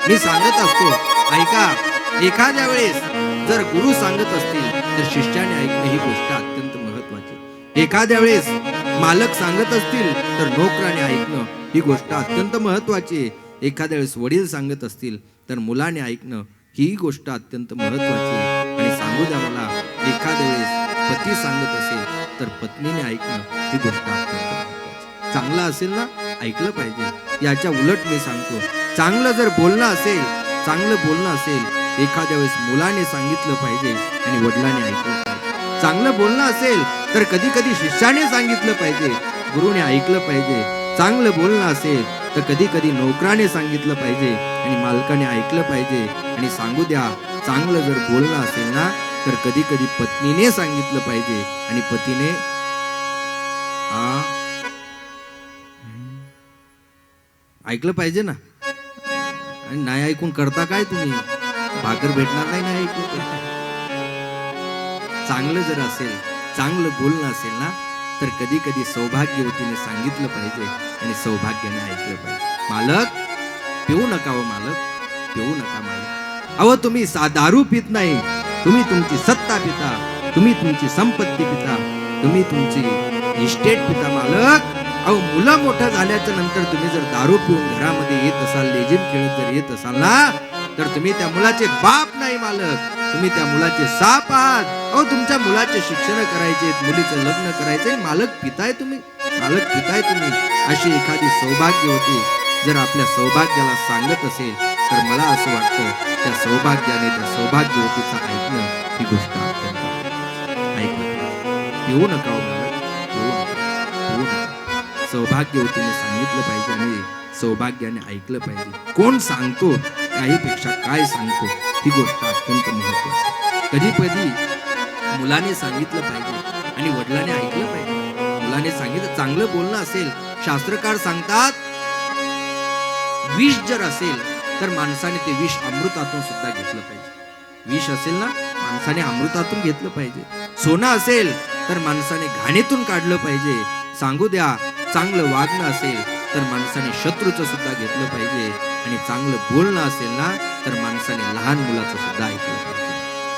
मी सांगत असतो ऐका, एखाद्या वेळेस जर गुरु सांगत असतील तर शिष्याने ऐकणे ही गोष्ट अत्यंत महत्वाची. एखाद्या वेळेस मालक सांगत असतील तर नोकराने ऐकणं ही गोष्ट अत्यंत महत्वाची आहे. एखाद्या वेळेस वडील सांगत असतील तर मुलाने ऐकणं ही गोष्ट अत्यंत महत्वाची आहे. आणि सांगू द्या मला, एखाद्या वेळेस पती सांगत असेल तर पत्नीने ऐकणं ही गोष्ट अत्यंत महत्वाची. चांगलं असेल ना, ऐकलं पाहिजे. याच्या उलट मी सांगतो, चांगलं जर बोलणं असेल, चांगलं बोलणं असेल, एखाद्या वेळेस मुलाने सांगितलं पाहिजे आणि वडिलांनी ऐकलं पाहिजे. चांगलं बोलणं असेल तर कधी कधी शिष्याने सांगितलं पाहिजे, गुरुने ऐकलं पाहिजे. चांगलं बोलणं असेल तर कधी कधी नोकराने सांगितलं पाहिजे आणि मालकाने ऐकलं पाहिजे. आणि सांगू द्या, चांगलं जर बोलणं असेल ना तर कधी कधी पत्नीने सांगितलं पाहिजे आणि पतीने ऐकलं पाहिजे ना. आणि नाही ऐकून करता काय तुम्ही, भाकर भेटणार नाही ना ऐकून. चांगलं जर असेल, चांगलं बोलणं असेल ना तर कधी कधी सौभाग्यवतीने सांगितलं पाहिजे आणि सौभाग्याने ऐकलं पाहिजे. मालक पिऊ नका हो, मालक पिऊ नका मालक. अहो तुम्ही दारू पित नाही, तुम्ही तुमची सत्ता पिता, तुम्ही तुमची संपत्ती पिता, तुम्ही तुमची इस्टेट पिता मालक. अहो मुलं मोठं झाल्याच्या नंतर तुम्ही जर दारू पिऊन घरामध्ये येत असाल, लेझिम खेळत जर येत असाल ना तर तुम्ही त्या मुलाचे बाप नाही मालक, तुम्ही त्या मुलाचे साप आहात. अहो तुमच्या मुलाचे शिक्षण करायचे, मुलीचं लग्न करायचंय, मालक पिताय तुम्ही, मालक पिताय तुम्ही. अशी एखादी सौभाग्यवती जर आपल्या सौभाग्याला सांगत असेल तर मला असं वाटतं त्या सौभाग्याने त्या सौभाग्यवतीचं ऐकणं ही गोष्ट अत्यंत ऐकलं. पिऊ नका हो मालक, पिऊ नका, पिऊ नका. सौभाग्यवतीने सांगितलं पाहिजे आणि सौभाग्याने ऐकलं पाहिजे. कोण सांगतो त्याहीपेक्षा काय सांगतो ही गोष्ट अत्यंत महत्वाची. कधी कधी मुलाने सांगितलं पाहिजे आणि वडिलांनी ऐकलं पाहिजे. मुलाने सांगितलं, चांगलं बोलणं असेल, शास्त्रकार सांगतात विष जर असेल तर माणसाने ते विष अमृतातून सुद्धा घेतलं पाहिजे. विष असेल ना, माणसाने अमृतातून घेतलं पाहिजे. सोनं असेल तर माणसाने घाणीतून काढलं पाहिजे. सांगू द्या, चांगलं वागणं असेल तर माणसाने शत्रूचं सुद्धा घेतलं पाहिजे आणि चांगलं बोलणं असेल ना तर माणसाने लहान मुलाचं सुद्धा ऐकलं पाहिजे.